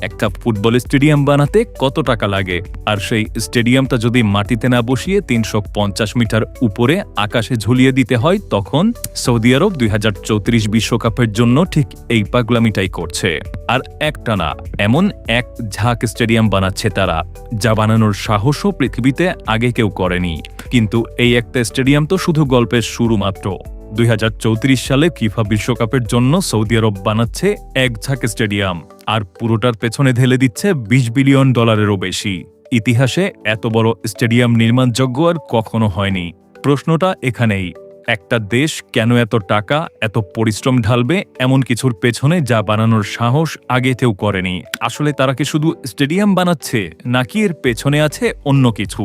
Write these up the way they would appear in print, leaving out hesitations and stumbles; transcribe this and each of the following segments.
একটা football stadium বানাতে কত টাকা লাগে, আর সেই স্টেডিয়ামটা যদি মাটিতে না বসিয়ে ৩৫০ মিটার উপরে আকাশে ঝুলিয়ে দিতে হয়, তখন সৌদি আরব ২০৩৪ বিশ্বকাপের জন্য ঠিক এই পাগলামিটাই করছে। আর একটা না, এমন এক ঝাঁক স্টেডিয়াম বানাচ্ছে তারা, যা বানানোর সাহসও পৃথিবীতে আগে কেউ করেনি। কিন্তু এই একটা স্টেডিয়াম তো শুধু গল্পের শুরু মাত্র। ২০৩৪ সালে ফিফা বিশ্বকাপের জন্য সৌদি আরব বানাচ্ছে এক ঝাঁক স্টেডিয়াম, আর পুরোটার পেছনে ঢেলে দিচ্ছে $২০ বিলিয়ন বেশি। ইতিহাসে এত বড় স্টেডিয়াম নির্মাণযোগ্য আর কখনো হয়নি। প্রশ্নটা এখানেই, একটা দেশ কেন এত টাকা, এত পরিশ্রম ঢালবে এমন কিছুর পেছনে যা বানানোর সাহস আগে কেউ করেনি? আসলে তারা কি শুধু স্টেডিয়াম বানাচ্ছে, নাকি এর পেছনে আছে অন্য কিছু?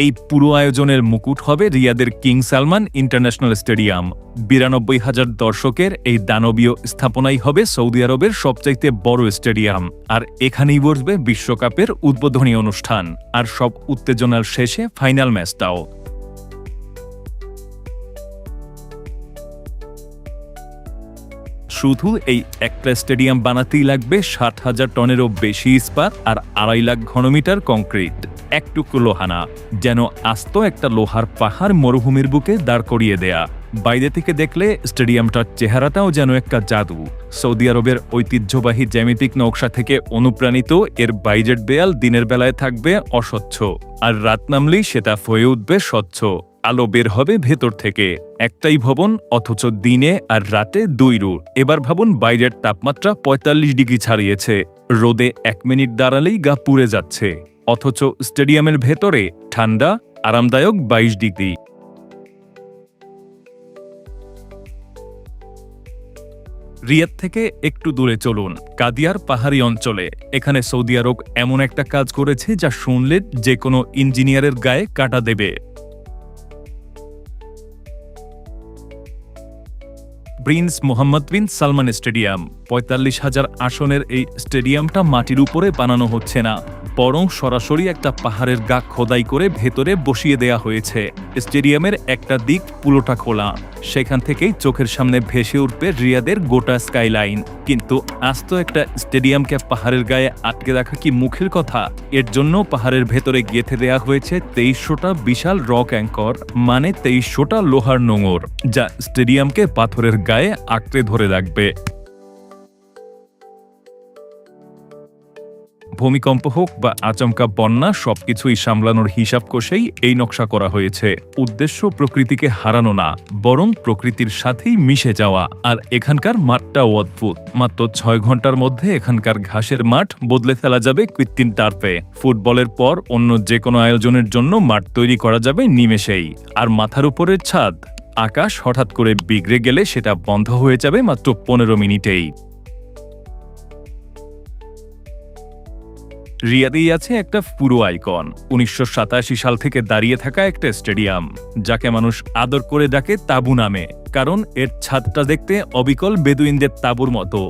এই পুরো আয়োজনের মুকুট হবে রিয়াদের কিং সালমান ইন্টারন্যাশনাল স্টেডিয়াম। ৯২,০০০ দর্শকের এই দানবীয় স্থাপনাই হবে সৌদি আরবের সবচাইতে বড় স্টেডিয়াম, আর এখানেই বসবে বিশ্বকাপের উদ্বোধনী অনুষ্ঠান, আর সব উত্তেজনার শেষে ফাইনাল ম্যাচটাও। শুধু এই একটা স্টেডিয়াম বানাতেই লাগবে ৬০,০০০ টনেরও বেশি ইস্পাত আর ২.৫ লাখ ঘনমিটার কংক্রিট। একটুকু লোহানা, যেন আস্ত একটা লোহার পাহাড় মরুভূমির বুকে দাঁড় করিয়ে দেয়া। বাইরে থেকে দেখলে স্টেডিয়ামটার চেহারাটাও যেন একটা জাদু। সৌদি আরবের ঐতিহ্যবাহী জ্যামিতিক নকশা থেকে অনুপ্রাণিত এর বাইরের দেয়াল দিনের বেলায় থাকবে অস্বচ্ছ, আর রাত নামলেই সেটা হয়ে উঠবে স্বচ্ছ। আলো বের হবে ভেতর থেকে। একটাই ভবন, অথচ দিনে আর রাতে ২ রূপ। এবার ভাবুন, বাইরের তাপমাত্রা ৪৫ ডিগ্রি ছাড়িয়েছে, রোদে ১ মিনিট দাঁড়ালেই গা পুড়ে যাচ্ছে, অথচ স্টেডিয়ামের ভেতরে ঠান্ডা আরামদায়ক ২২ ডিগ্রি। রিয়াদ থেকে একটু দূরে চলুন, কাদিয়ার পাহাড়ি অঞ্চলে। এখানে সৌদি আরব এমন একটা কাজ করেছে যা শুনলে যে কোনো ইঞ্জিনিয়ারের গায়ে কাঁটা দেবে। প্রিন্স মোহাম্মদ বিন সালমান স্টেডিয়াম। ৪৫,০০০ আসনের এই স্টেডিয়ামটা মাটির উপরে বানানো হচ্ছে না, বরং সরাসরি একটা পাহাড়ের গা খোদাই করে ভেতরে বসিয়ে দেয়া হয়েছে। স্টেডিয়ামের একটা দিক পুরোটা খোলা, সেখান থেকেই চোখের সামনে ভেসে উঠবে রিয়াদের গোটা স্কাইলাইন। কিন্তু আস্ত একটা স্টেডিয়ামকে পাহাড়ের গায়ে আটকে রাখা কি মুখের কথা? এর জন্য পাহাড়ের ভেতরে গেঁথে দেয়া হয়েছে ২৩০০টা বিশাল রক অ্যাঙ্কর, মানে ২৩০০টা লোহার নোঙর, যা স্টেডিয়ামকে পাথরের গায়ে আঁকড়ে ধরে রাখবে। ভূমিকম্প হোক বা আচমকা বন্যা, সবকিছুই সামলানোর হিসাব কষেই এই নকশা করা হয়েছে। উদ্দেশ্য প্রকৃতিকে হারানো না, বরং প্রকৃতির সাথেই মিশে যাওয়া। আর এখানকার মাঠটাও অদ্ভুত। মাত্র ৬ ঘন্টার মধ্যে এখানকার ঘাসের মাঠ বদলে ফেলা যাবে কৃত্রিম টার্ফে। ফুটবলের পর অন্য যে কোনো আয়োজনের জন্য মাঠ তৈরি করা যাবে নিমেষেই। আর মাথার উপরের ছাদ, আকাশ হঠাৎ করে বিগড়ে গেলে সেটা বন্ধ হয়ে যাবে মাত্র ১৫ মিনিটেই। রিয়াদেই আছে একটা পুরো আইকন, ১৯৮৭ সাল থেকে দাঁড়িয়ে থাকা একটা স্টেডিয়াম, যাকে মানুষ আদর করে ডাকে তাঁবু নামে, কারণ এর ছাদটা দেখতে অবিকল বেদুইনদের তাঁবুর মতো।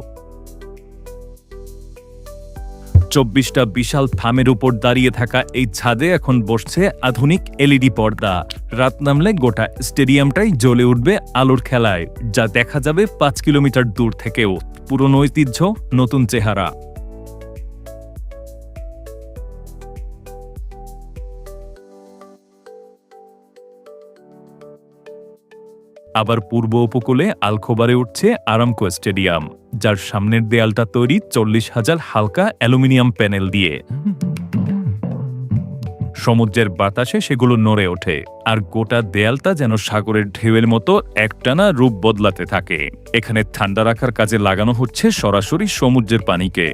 ২৪টা বিশাল থামের উপর দাঁড়িয়ে থাকা এই ছাদে এখন বসছে আধুনিক এলইডি পর্দা। রাত নামলে গোটা স্টেডিয়ামটাই জ্বলে উঠবে আলোর খেলায়, যা দেখা যাবে ৫ কিলোমিটার দূর থেকেও। পুরনো ঐতিহ্য, নতুন চেহারা। আবার পূর্ব উপকূলে আলখোবারে উঠছে আরামকো স্টেডিয়াম, যার সামনের দেয়ালটা তৈরি ৪০,০০০ হালকা অ্যালুমিনিয়াম প্যানেল দিয়ে। সমুদ্রের বাতাসে সেগুলো নড়ে ওঠে, আর গোটা দেয়ালটা যেন সাগরের ঢেউয়ের মতো একটানা রূপ বদলাতে থাকে। এখানে ঠান্ডা রাখার কাজে লাগানো হচ্ছে সরাসরি সমুদ্রের পানিকে।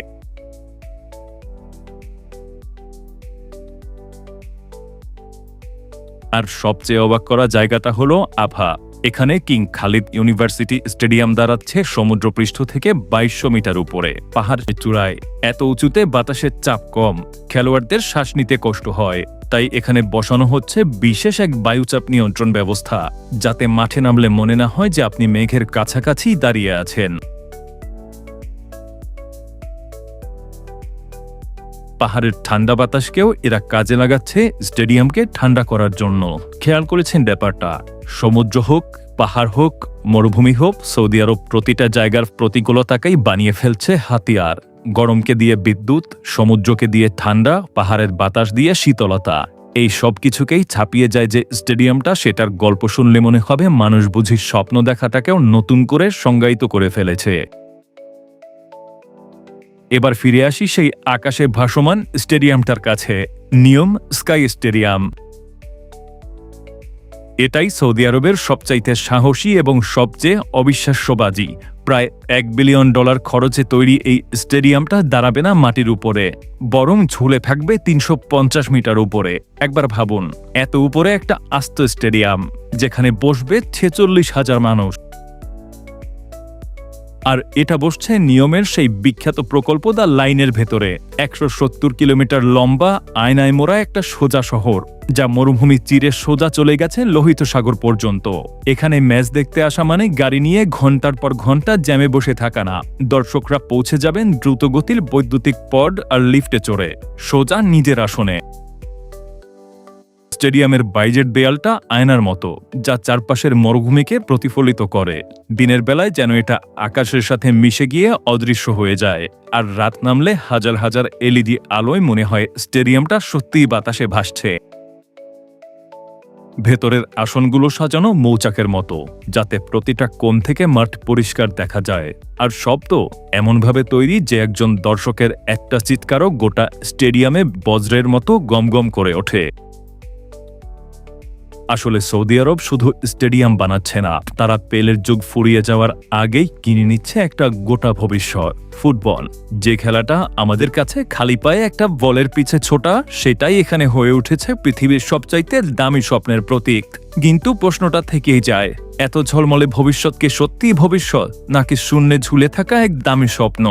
আর সবচেয়ে অবাক করা জায়গাটা হলো আভা। এখানে কিং খালিদ ইউনিভার্সিটি স্টেডিয়াম দাঁড়াচ্ছে সমুদ্রপৃষ্ঠ থেকে ২২০০ মিটার উপরে, পাহাড়ের চূড়ায়। এত উঁচুতে বাতাসের চাপ কম, খেলোয়াড়দের শ্বাস নিতে কষ্ট হয়। তাই এখানে বসানো হচ্ছে বিশেষ এক বায়ুচাপ নিয়ন্ত্রণ ব্যবস্থা, যাতে মাঠে নামলে মনে না হয় যে আপনি মেঘের কাছাকাছি দাঁড়িয়ে আছেন। পাহাড়ের ঠান্ডা বাতাসকেও এরা কাজে লাগাচ্ছে স্টেডিয়ামকে ঠান্ডা করার জন্য। খেয়াল করেছেন ব্যাপারটা? সমুদ্র হোক, পাহাড় হোক, মরুভূমি হোক, সৌদি আরব প্রতিটা জায়গার প্রতিকূলতাকেই বানিয়ে ফেলছে হাতিয়ার। গরমকে দিয়ে বিদ্যুৎ, সমুদ্রকে দিয়ে ঠান্ডা, পাহাড়ের বাতাস দিয়ে শীতলতা, এই সব কিছুকেই ছাপিয়ে যায় যে স্টেডিয়ামটা, সেটার গল্প শুনলে মনে হবে মানুষ বুঝি স্বপ্ন দেখাটাকেও নতুন করে সংজ্ঞায়িত করে ফেলেছে। এবার ফিরে আসি সেই আকাশে ভাসমান স্টেডিয়ামটার কাছে, নিয়ম স্কাই স্টেডিয়াম। এটাই সৌদি আরবের সবচাইতে সাহসী এবং সবচেয়ে অবিশ্বাস্যবাজি। প্রায় $1 বিলিয়ন খরচে তৈরি এই স্টেডিয়ামটা দাঁড়াবে না মাটির উপরে, বরং ঝুলে থাকবে 350 মিটার উপরে। একবার ভাবুন, এত উপরে একটা আস্ত স্টেডিয়াম যেখানে বসবে 46,000 মানুষ। আর এটা বসছে নিয়মের সেই বিখ্যাত প্রকল্প দ্য লাইনের ভেতরে, 170 কিলোমিটার লম্বা আয়নায় মোড়া একটা সোজা শহর, যা মরুভূমি চিরে সোজা চলে গেছে লোহিত সাগর পর্যন্ত। এখানে ম্যাচ দেখতে আসা মানে গাড়ি নিয়ে ঘন্টার পর ঘন্টা জ্যামে বসে থাকা না, দর্শকরা পৌঁছে যাবেন দ্রুতগতির বৈদ্যুতিক পড আর লিফটে চড়ে সোজা নিজের আসনে। স্টেডিয়ামের বাইরের দেয়ালটা আয়নার মতো, যা চারপাশের মরুভূমিকে প্রতিফলিত করে। দিনের বেলায় যেন এটা আকাশের সাথে মিশে গিয়ে অদৃশ্য হয়ে যায়, আর রাত নামলে হাজার হাজার এলইডি আলোয় মনে হয় স্টেডিয়ামটা সত্যিই বাতাসে ভাসছে। ভেতরের আসনগুলো সাজানো মৌচাকের মতো, যাতে প্রতিটা কোণ থেকে মাঠ পরিষ্কার দেখা যায়। আর শব্দ এমনভাবে তৈরি যে একজন দর্শকের একটা চিৎকারও গোটা স্টেডিয়ামে বজ্রের মতো গমগম করে ওঠে। আসলে সৌদি আরব শুধু স্টেডিয়াম বানাচ্ছে না, তারা পেলের যুগ ফুরিয়ে যাওয়ার আগেই কিনে নিচ্ছে একটা গোটা ভবিষ্যৎ, ফুটবল। যে খেলাটা আমাদের কাছে খালি পায়ে একটা বলের পিছে ছোটা, সেটাই এখানে হয়ে উঠেছে পৃথিবীর সবচাইতে দামি স্বপ্নের প্রতীক। কিন্তু প্রশ্নটা থেকেই যায়, এত ঝলমলে ভবিষ্যৎ কি সত্যিই ভবিষ্যৎ, নাকি শূন্যে ঝুলে থাকা এক দামি স্বপ্ন?